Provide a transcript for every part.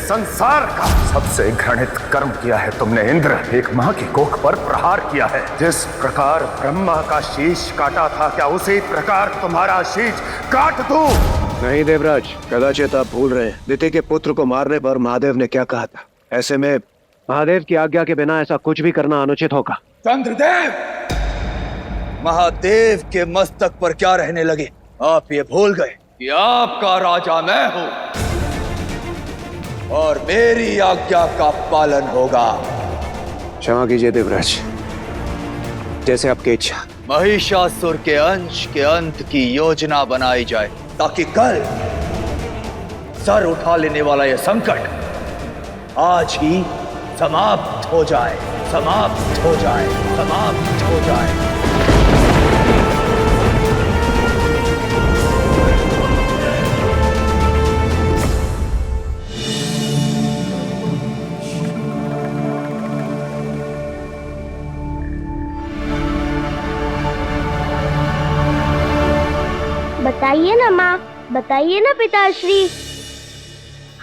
संसार का सबसे घृणित कर्म किया है तुमने इंद्र। एक माँ की कोख पर प्रहार किया है। जिस प्रकार ब्रह्मा का शीश काटा था, क्या उसी प्रकार तुम्हारा शीश काट दूं? नहीं देवराज, कदाचित आप भूल रहे हैं दिति के पुत्र को मारने पर महादेव ने क्या कहा था। ऐसे में महादेव की आज्ञा के बिना ऐसा कुछ भी करना अनुचित होगा। चंद्रदेव, महादेव के मस्तक पर क्या रहने लगे? आप ये भूल गए कि आपका राजा मैं हूं और मेरी आज्ञा का पालन होगा। क्षमा कीजिए देवराज, जैसे आपकी इच्छा। महिषासुर के अंश के अंत की योजना बनाई जाए ताकि कल सर उठा लेने वाला यह संकट आज ही समाप्त हो जाए, समाप्त हो जाए, समाप्त हो जाए। बताइए ना माँ, बताइए ना पिताश्री,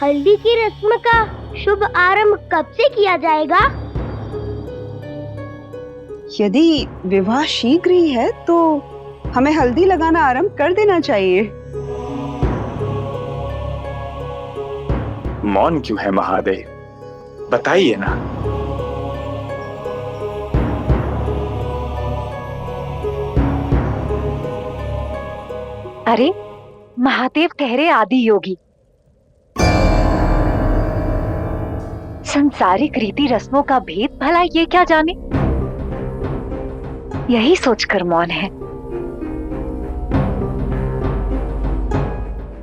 हल्दी की रस्म का शुभ आरंभ कब से किया जाएगा? यदि विवाह शीघ्र ही है तो हमें हल्दी लगाना आरंभ कर देना चाहिए। मौन क्यों है महादेव, बताइए ना। अरे महादेव ठहरे आदि योगी, संसारिक रीति रस्मों का भेद भला ये क्या जाने, यही सोचकर मौन है।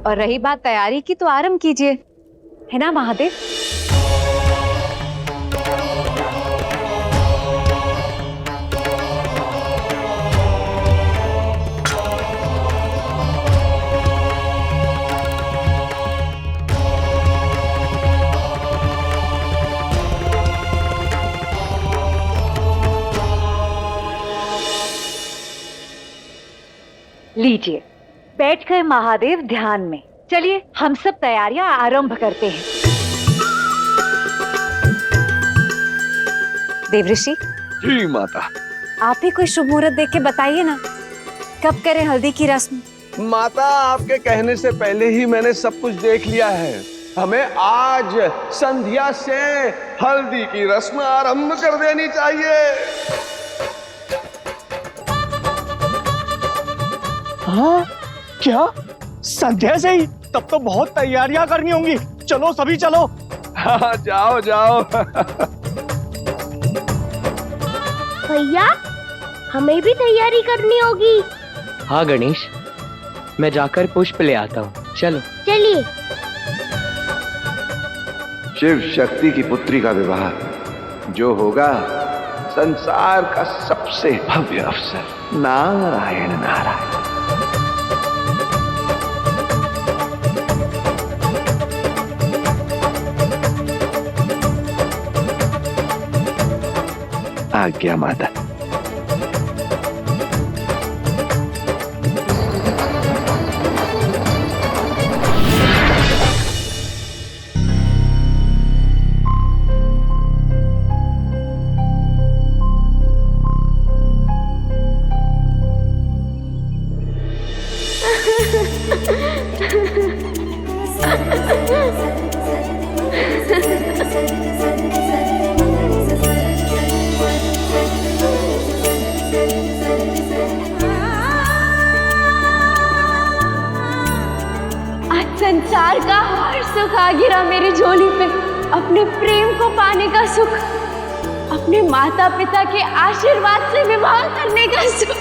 और रही बात तैयारी की, तो आरंभ कीजिए, है ना महादेव? लीजिए, बैठ गए महादेव ध्यान में। चलिए हम सब तैयारियां आरंभ करते हैं। देवऋषि जी माता। आप ही कोई शुभ मुहूर्त देख के बताइए ना, कब करें हल्दी की रस्म? माता, आपके कहने से पहले ही मैंने सब कुछ देख लिया है। हमें आज संध्या से हल्दी की रस्म आरंभ कर देनी चाहिए। हाँ क्या, संध्या से ही? तब तो बहुत तैयारियां करनी होंगी। चलो सभी चलो। हाँ जाओ जाओ। भैया, हमें भी तैयारी करनी होगी। हाँ गणेश, मैं जाकर पुष्प ले आता हूँ। चलो चलिए। शिव शक्ति की पुत्री का विवाह जो होगा, संसार का सबसे भव्य अवसर। नारायण नारायण। आज्ञा माता। संसार का हर सुख आ गिरा मेरी झोली पे। अपने प्रेम को पाने का सुख, अपने माता पिता के आशीर्वाद से विवाह करने का सुख।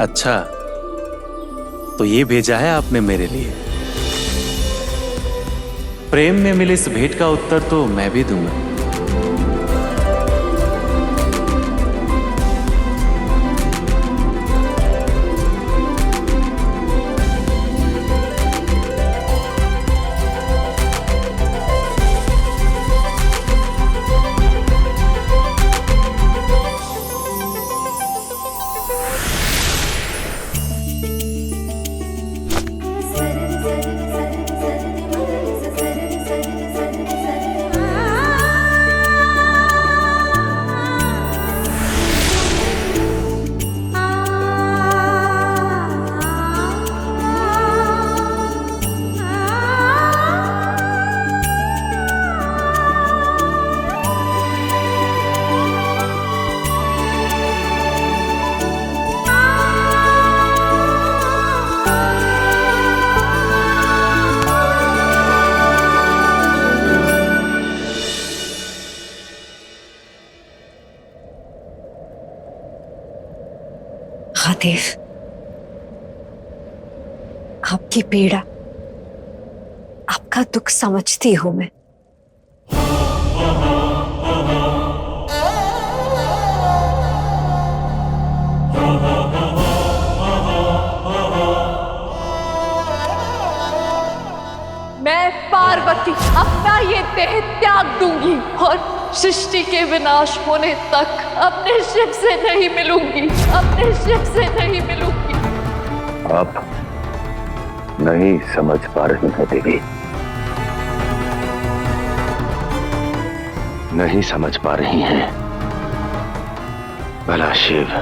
अच्छा, तो ये भेजा है आपने मेरे लिए। प्रेम में मिले इस भेंट का उत्तर तो मैं भी दूंगा। महादेव, आपकी पीड़ा, आपका दुख समझती हूं मैं। मैं पार्वती अपना ये देह त्याग दूंगी और सृष्टि के विनाश होने तक अपने शिव से नहीं मिलूंगी, अपने शिव से नहीं मिलूंगी। आप नहीं समझ पा रही हैं देवी, नहीं समझ पा रही हैं। भला शिव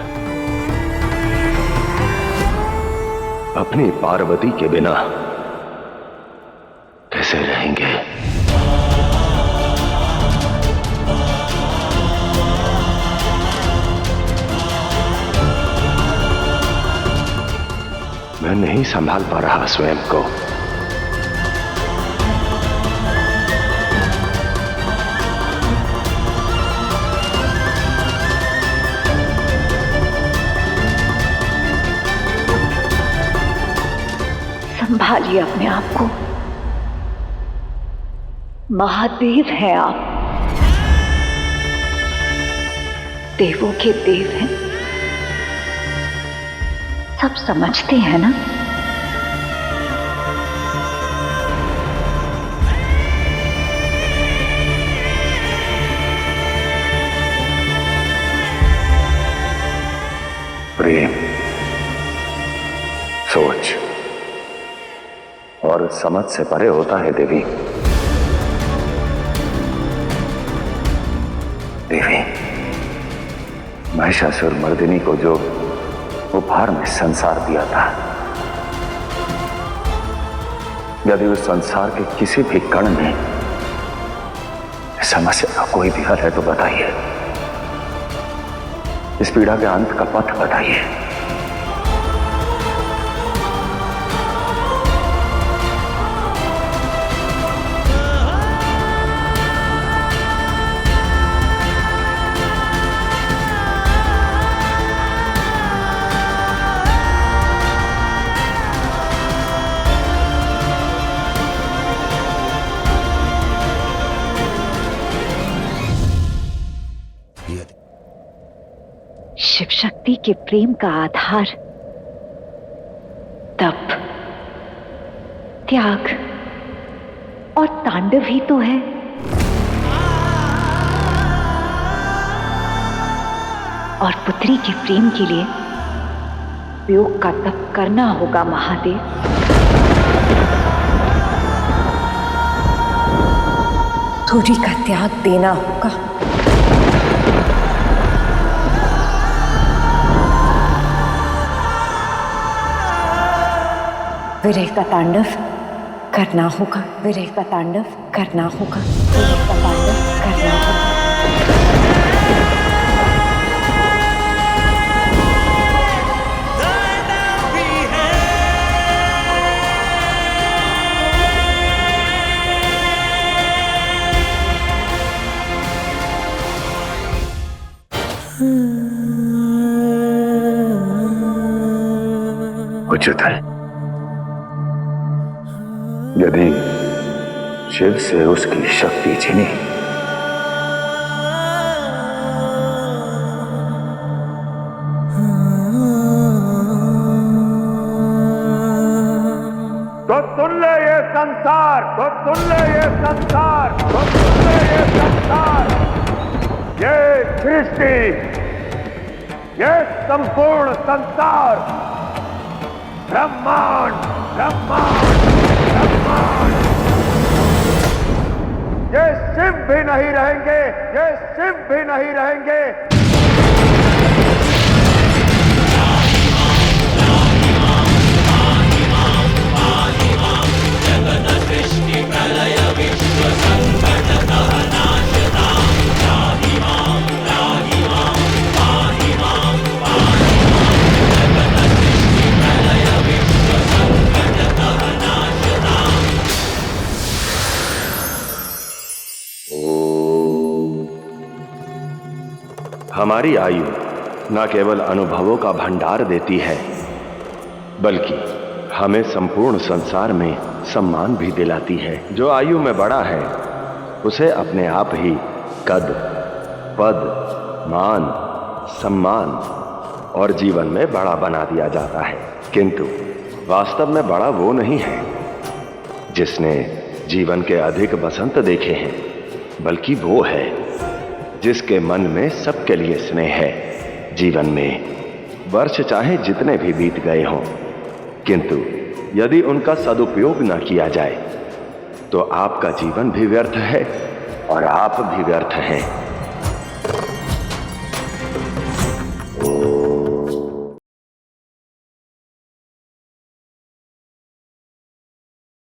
अपनी पार्वती के बिना कैसे रहेंगे? मैं नहीं संभाल पा रहा स्वयं को। संभालिए अपने आप को। महादेव हैं आप, देवों के देव हैं, सब समझते हैं ना। प्रेम, सोच और समझ से परे होता है देवी। देवी, महिषासुर मर्दिनी को जो उपहार में संसार दिया था, यदि उस संसार के किसी भी कण में समस्या का कोई भी हल है तो बताइए। इस पीड़ा के अंत का पथ बताइए। शिव शक्ति के प्रेम का आधार तप, त्याग और तांडव ही तो है। और पुत्री के प्रेम के लिए वियोग का तप करना होगा महादेव। थोड़ी का त्याग देना होगा। विरह का तांडव करना होगा, विरह का तांडव करना होगा, विरह का तांडव करना होगा। उचित है। यदि शिव से उसकी शक्ति छीनी तो सुन ले ये संसार, तो सुन ले ये संसार, तो सुन ले ये संसार, ये सृष्टि, ये संपूर्ण संसार, ब्रह्मांड, ब्रह्मांड, ब्रह्मांड, ये शिव भी नहीं रहेंगे, ये शिव भी नहीं रहेंगे। हमारी आयु न केवल अनुभवों का भंडार देती है, बल्कि हमें संपूर्ण संसार में सम्मान भी दिलाती है। जो आयु में बड़ा है उसे अपने आप ही कद, पद, मान, सम्मान और जीवन में बड़ा बना दिया जाता है। किंतु वास्तव में बड़ा वो नहीं है जिसने जीवन के अधिक बसंत देखे हैं, बल्कि वो है जिसके मन में सबके लिए स्नेह है। जीवन में वर्ष चाहे जितने भी बीत गए हों, किंतु यदि उनका सदुपयोग न किया जाए तो आपका जीवन भी व्यर्थ है और आप भी व्यर्थ हैं।